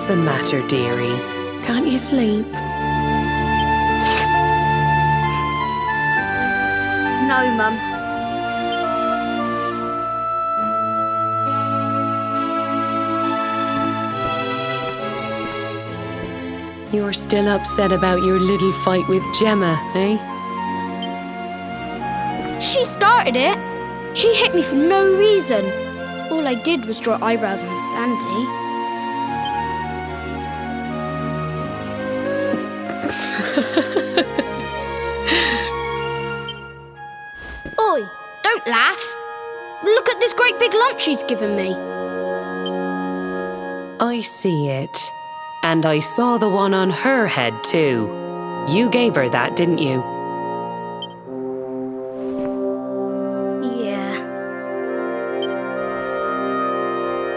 the matter, dearie? Can't you sleep? No, Mum. You're still upset about your little fight with Gemma, eh? She started it. She hit me for no reason. All I did was draw eyebrows on Sandy. Oi, don't laugh. Look at this great big lump she's given me. I see it. And I saw the one on her head too. You gave her that, didn't you? Yeah.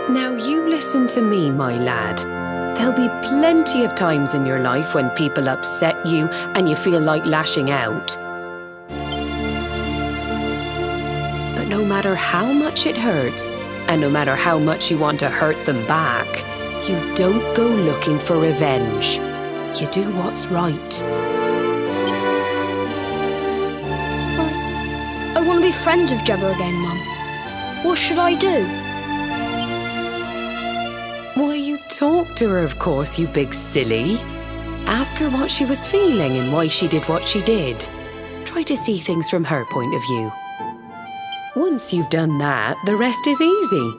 Now you listen to me, my lad. There'll be plenty of times in your life when people upset you and you feel like lashing out. But no matter how much it hurts, and no matter how much you want to hurt them back, you don't go looking for revenge. You do what's right. I want to be friends with Gemma again, Mum. What should I do? Why, you talk to her, of course, you big silly. Ask her what she was feeling and why she did what she did. Try to see things from her point of view. Once you've done that, the rest is easy.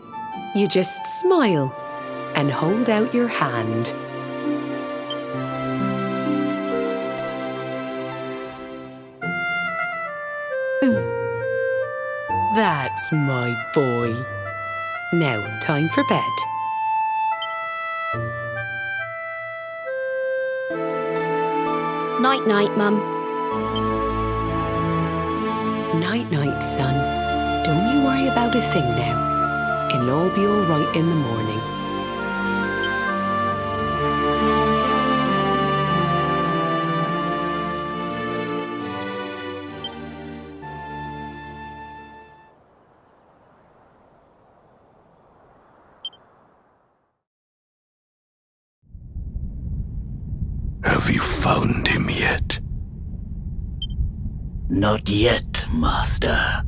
You just smile and hold out your hand. That's my boy. Now, time for bed. Night-night, Mum. Night-night, son. Don't you worry about a thing now. It'll all be all right in the morning. Have you found him yet? Not yet, Master.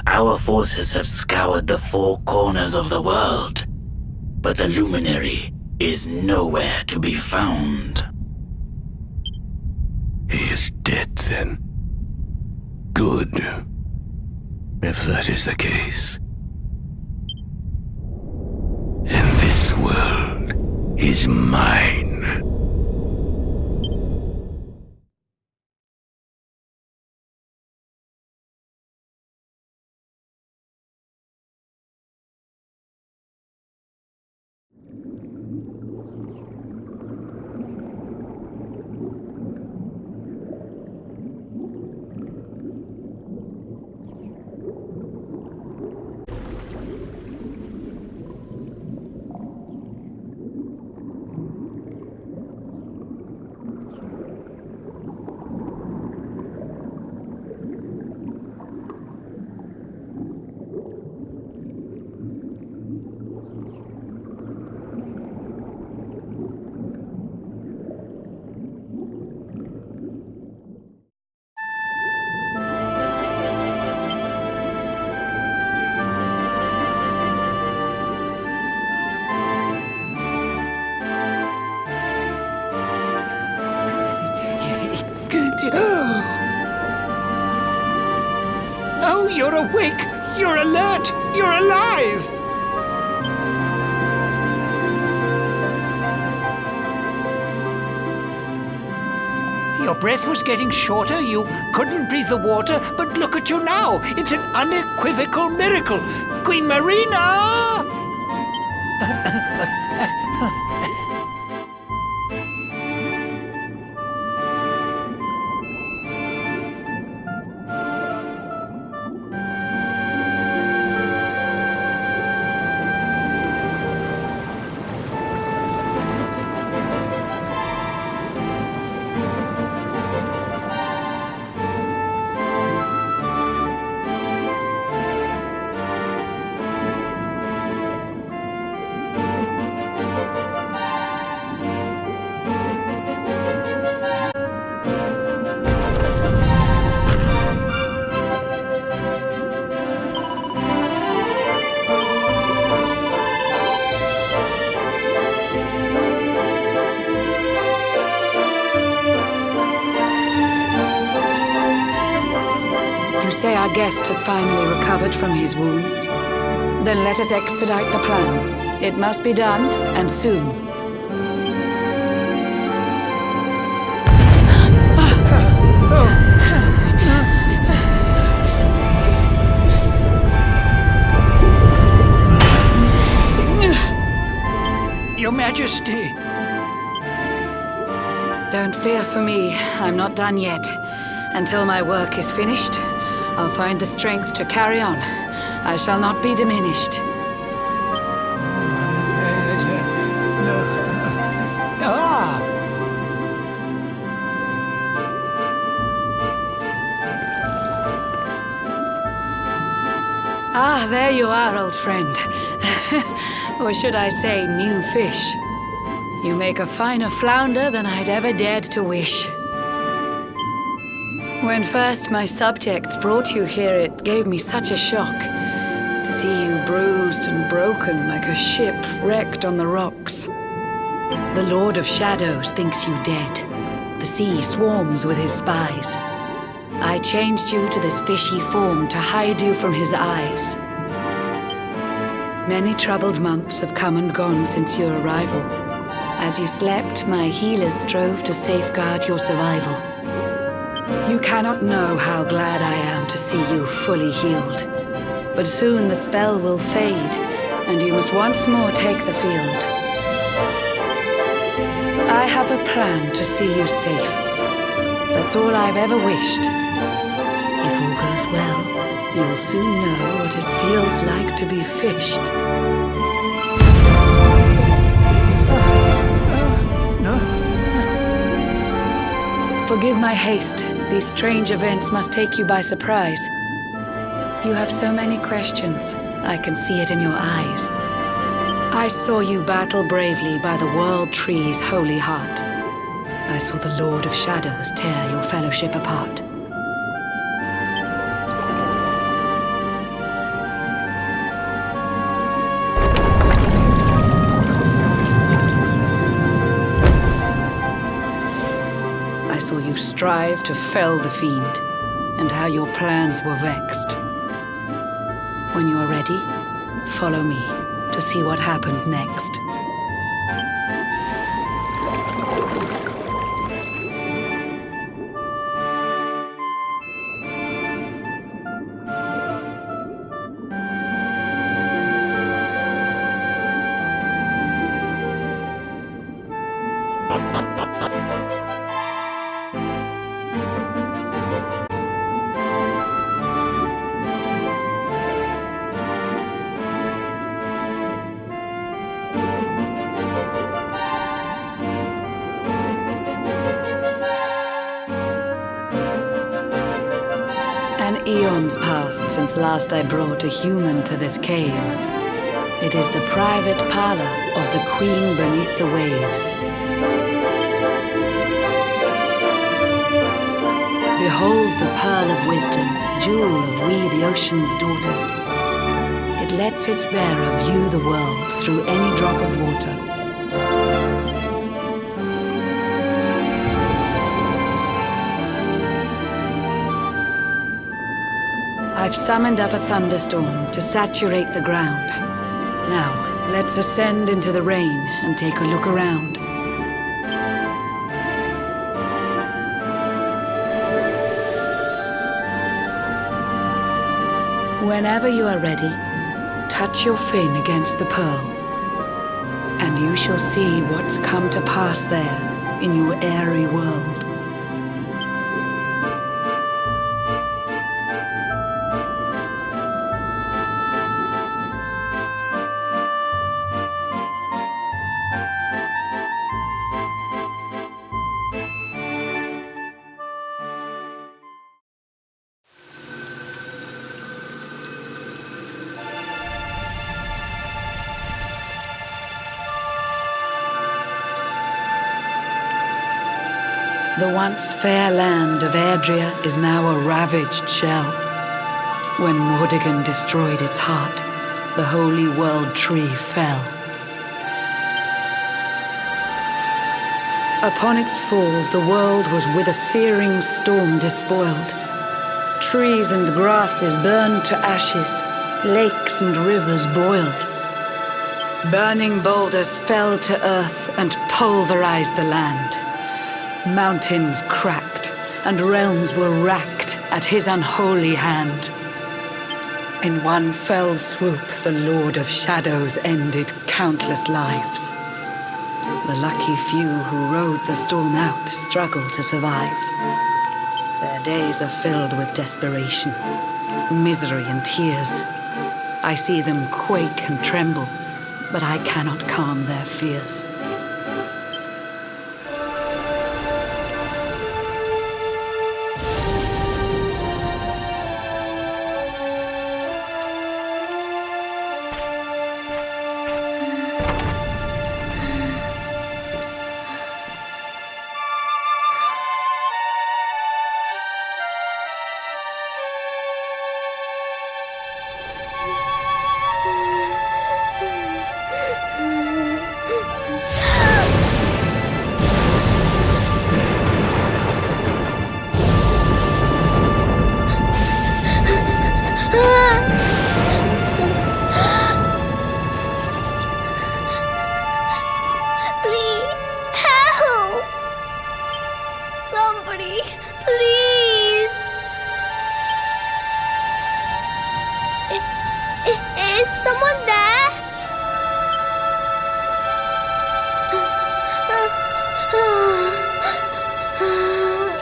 Our forces have scoured the four corners of the world, but the luminary is nowhere to be found. He is dead, then. Good. If that is the case, then this world is mine. Oh, you're awake! You're alert! You're alive! Your breath was getting shorter, you couldn't breathe the water, but look at you now! It's an unequivocal miracle! Queen Marina! say our guest has finally recovered from his wounds? Then let us expedite the plan. It must be done, and soon. Your Majesty! Don't fear for me. I'm not done yet. Until my work is finished, I'll find the strength to carry on. I shall not be diminished. Ah, there you are, old friend. Or should I say, new fish. You make a finer flounder than I'd ever dared to wish. When first my subjects brought you here, it gave me such a shock to see you bruised and broken like a ship wrecked on the rocks. The Lord of Shadows thinks you dead. The sea swarms with his spies. I changed you to this fishy form to hide you from his eyes. Many troubled months have come and gone since your arrival. As you slept, my healers strove to safeguard your survival. You cannot know how glad I am to see you fully healed. But soon the spell will fade, and you must once more take the field. I have a plan to see you safe. That's all I've ever wished. If all goes well, you'll soon know what it feels like to be fished. Forgive my haste. These strange events must take you by surprise. You have so many questions. I can see it in your eyes. I saw you battle bravely by the World Tree's holy heart. I saw the Lord of Shadows tear your fellowship apart. I saw you strive to fell the fiend, and how your plans were vexed. When you are ready, follow me to see what happened next. An eon's passed since last I brought a human to this cave. It is the private parlor of the Queen beneath the waves. Behold the pearl of wisdom, jewel of we the ocean's daughters. It lets its bearer view the world through any drop of water. I've summoned up a thunderstorm to saturate the ground. Now, let's ascend into the rain and take a look around. Whenever you are ready, touch your fin against the pearl, and you shall see what's come to pass there in your airy world. The once fair land of Erdrea is now a ravaged shell. When Mordegon destroyed its heart, the holy world tree fell. Upon its fall, the world was with a searing storm despoiled. Trees and grasses burned to ashes, lakes and rivers boiled. Burning boulders fell to earth and pulverized the land. Mountains cracked, and realms were racked at his unholy hand. In one fell swoop, the Lord of Shadows ended countless lives. The lucky few who rode the storm out struggled to survive. Their days are filled with desperation, misery and tears. I see them quake and tremble, but I cannot calm their fears. Please, help! Somebody, please! Is someone there?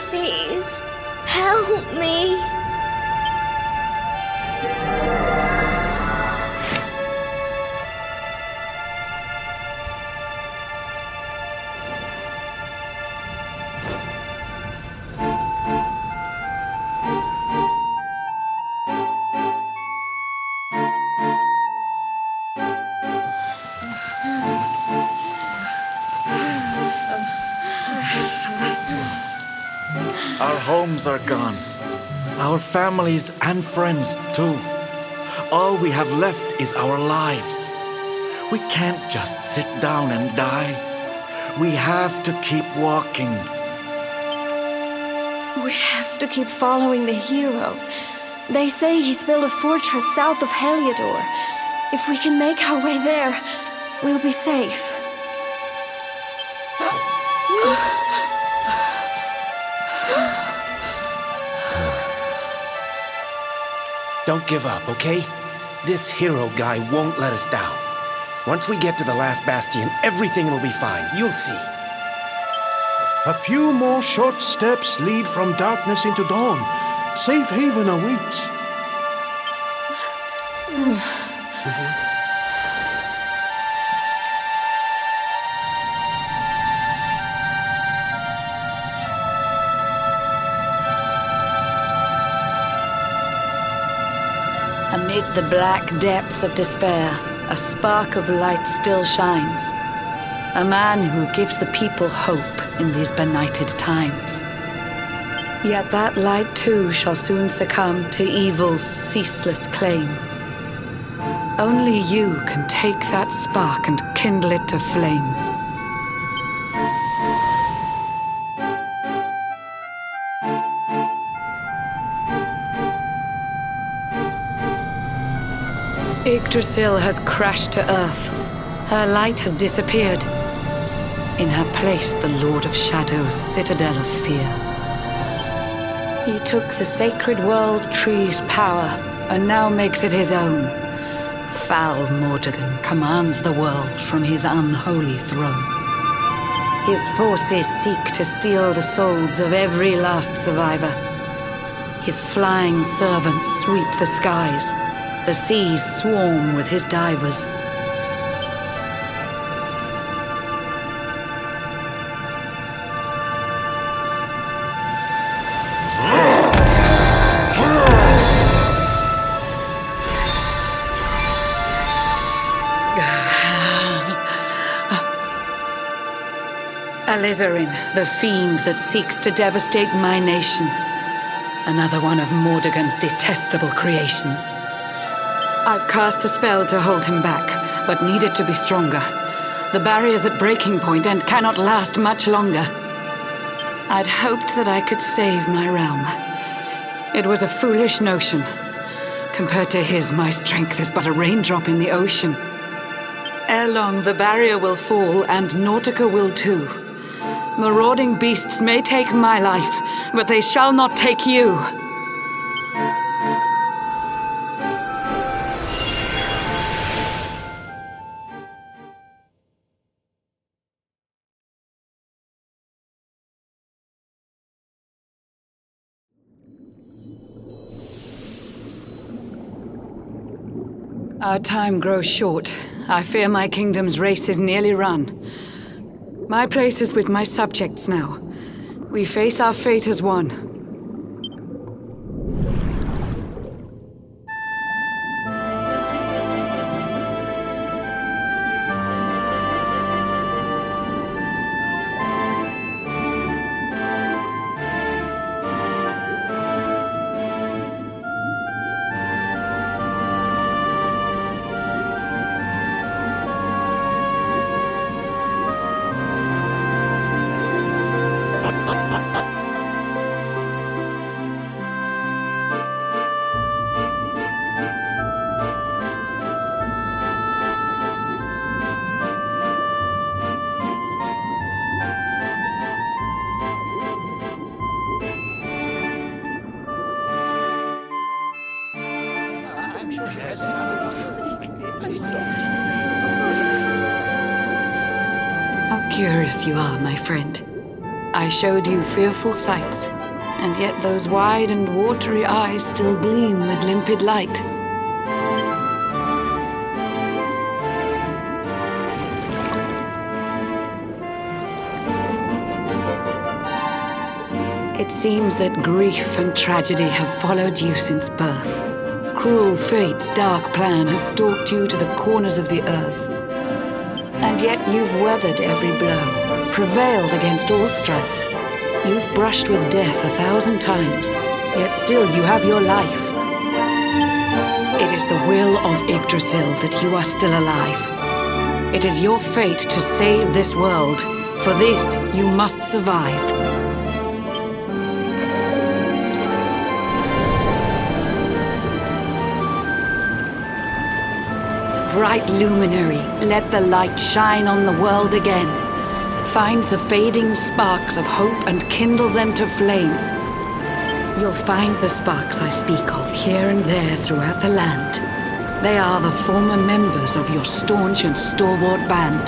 Please, help me. Our homes are gone. Our families and friends too. All we have left is our lives. We can't just sit down and die. We have to keep walking. We have to keep following the hero. They say he's built a fortress south of Heliodor. If we can make our way there, we'll be safe. Don't give up, okay? This hero guy won't let us down. Once we get to the last bastion, everything will be fine. You'll see. A few more short steps lead from darkness into dawn. Safe haven awaits. Amid the black depths of despair, a spark of light still shines. A man who gives the people hope in these benighted times. Yet that light too shall soon succumb to evil's ceaseless claim. Only you can take that spark and kindle it to flame. Yggdrasil has crashed to earth. Her light has disappeared. In her place, the Lord of Shadows' citadel of fear. He took the sacred world tree's power and now makes it his own. Foul Mordegon commands the world from his unholy throne. His forces seek to steal the souls of every last survivor. His flying servants sweep the skies. The seas swarm with his divers. Alizarin, the fiend that seeks to devastate my nation. Another one of Mordegon's detestable creations. I've cast a spell to hold him back, but need it to be stronger. The barrier's at breaking point and cannot last much longer. I'd hoped that I could save my realm. It was a foolish notion. Compared to his, my strength is but a raindrop in the ocean. Ere long, the barrier will fall, and Nautica will too. Marauding beasts may take my life, but they shall not take you. Our time grows short. I fear my kingdom's race is nearly run. My place is with my subjects now. We face our fate as one. How curious you are, my friend. I showed you fearful sights, and yet those wide and watery eyes still gleam with limpid light. It seems that grief and tragedy have followed you since birth. Cruel fate's dark plan has stalked you to the corners of the earth. And yet you've weathered every blow, prevailed against all strife. You've brushed with death 1,000 times, yet still you have your life. It is the will of Yggdrasil that you are still alive. It is your fate to save this world. For this, you must survive. Bright luminary, let the light shine on the world again. Find the fading sparks of hope and kindle them to flame. You'll find the sparks I speak of here and there throughout the land. They are the former members of your staunch and stalwart band.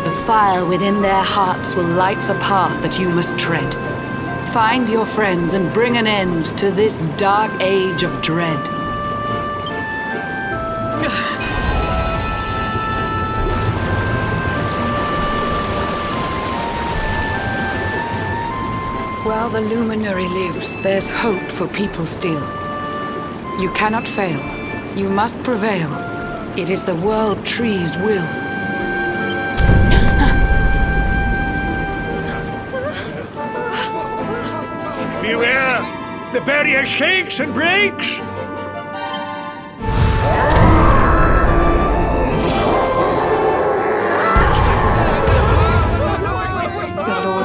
The fire within their hearts will light the path that you must tread. Find your friends and bring an end to this dark age of dread. While the luminary lives, there's hope for people still. You cannot fail. You must prevail. It is the World Tree's will. Beware! The barrier shakes and breaks!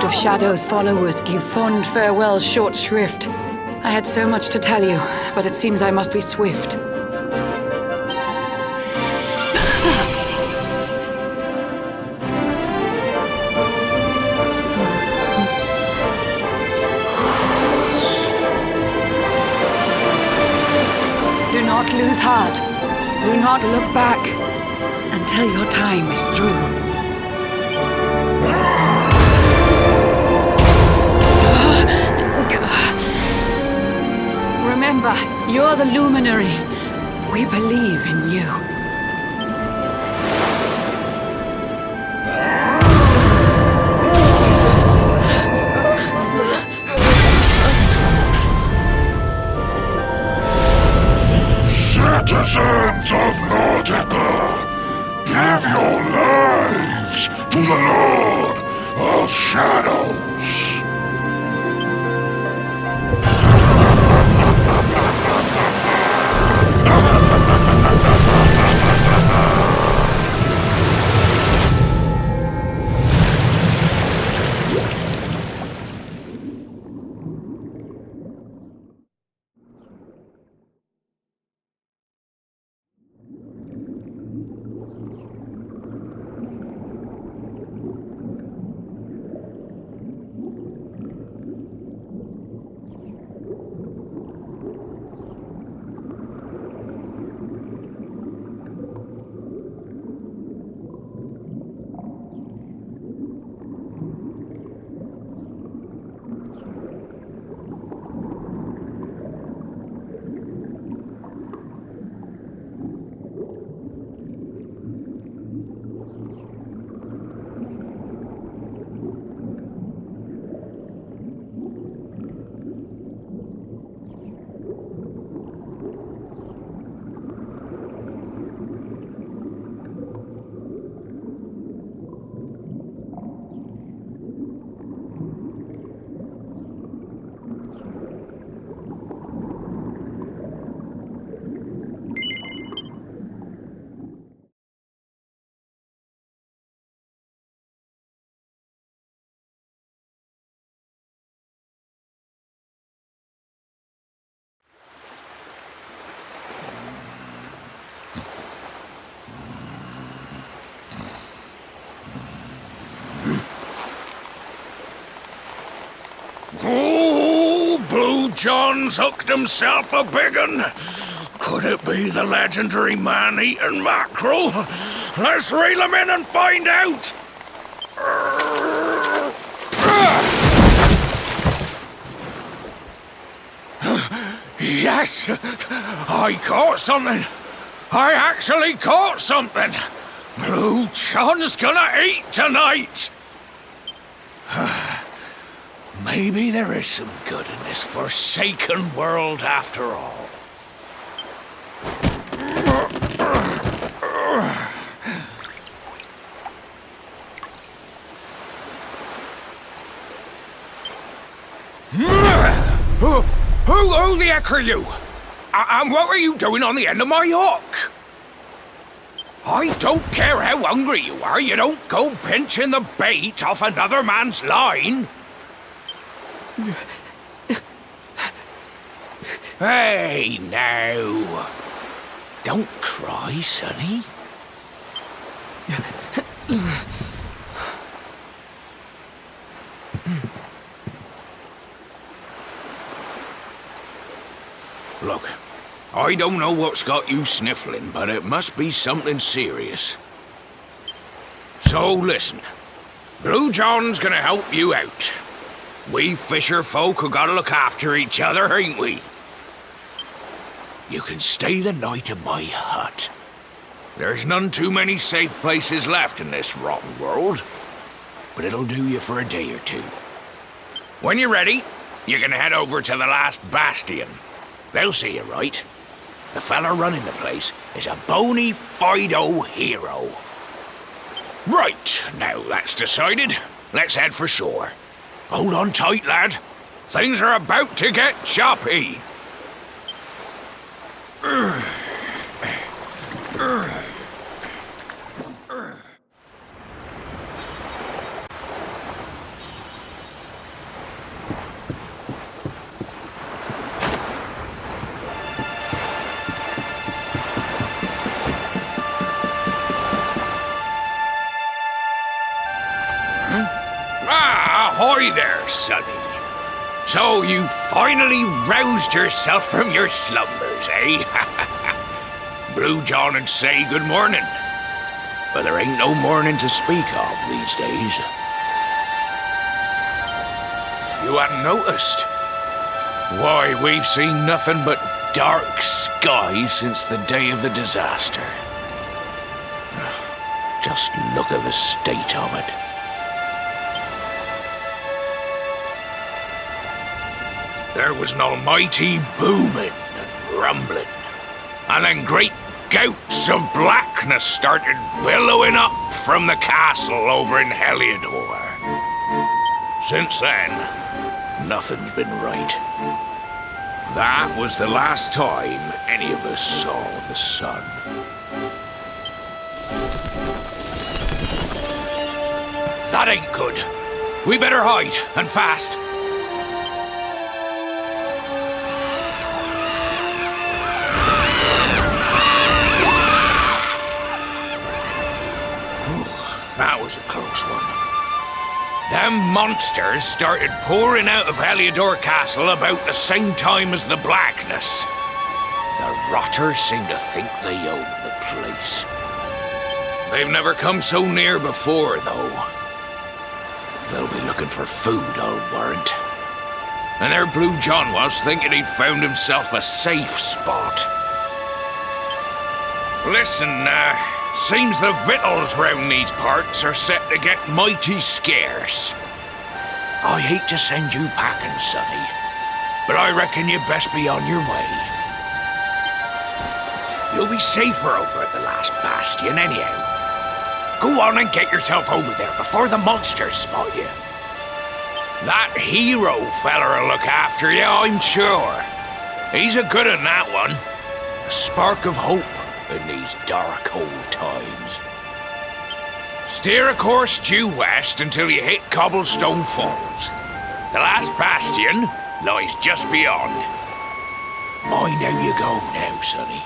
Of Shadow's followers give fond farewell short shrift. I had so much to tell you, but it seems I must be swift. Do not lose heart. Do not look back until your time is through. Remember, you're the luminary. We believe in you. Citizens of Nautica, give your lives to the Lord of Shadows. Oh, Blue John's hooked himself a big un. Could it be the legendary man-eating mackerel? Let's reel him in and find out! Yes! I caught something! I actually caught something! Blue John's gonna eat tonight! Maybe there is some good in this forsaken world after all. Who the heck are you? And what were you doing on the end of my hook? I don't care how hungry you are, you don't go pinching the bait off another man's line. Hey, now. Don't cry, sonny. Look, I don't know what's got you sniffling, but it must be something serious. So listen, Blue John's gonna help you out. We fisher folk have gotta look after each other, ain't we? You can stay the night in my hut. There's none too many safe places left in this rotten world, but it'll do you for a day or two. When you're ready, you can head over to the last bastion. They'll see you right. The fella running the place is a bona fide hero. Right, now that's decided, let's head for shore. Hold on tight, lad. Things are about to get choppy. Ahoy there, sonny. So you finally roused yourself from your slumbers, eh? Blue John and say good morning. But there ain't no morning to speak of these days. You hadn't noticed? Why, we've seen nothing but dark skies since the day of the disaster. Just look at the state of it. There was an almighty booming and rumbling, and then great gouts of blackness started billowing up from the castle over in Heliodor. Since then, nothing's been right. That was the last time any of us saw the sun. That ain't good. We better hide, and fast. That was a close one. Them monsters started pouring out of Heliodor Castle about the same time as the blackness. The rotters seem to think they own the place. They've never come so near before, though. They'll be looking for food, I'll warrant. And there Blue John was, thinking he'd found himself a safe spot. Listen, seems the victuals round these parts are set to get mighty scarce. I hate to send you packing, sonny, but I reckon you'd best be on your way. You'll be safer over at the last bastion anyhow. Go on and get yourself over there before the monsters spot you. That hero feller'll look after you, I'm sure. He's a good un, that one. A spark of hope in these dark old times. Steer a course due west until you hit Cobblestone Falls. The last bastion lies just beyond. Mind how you go now, sonny.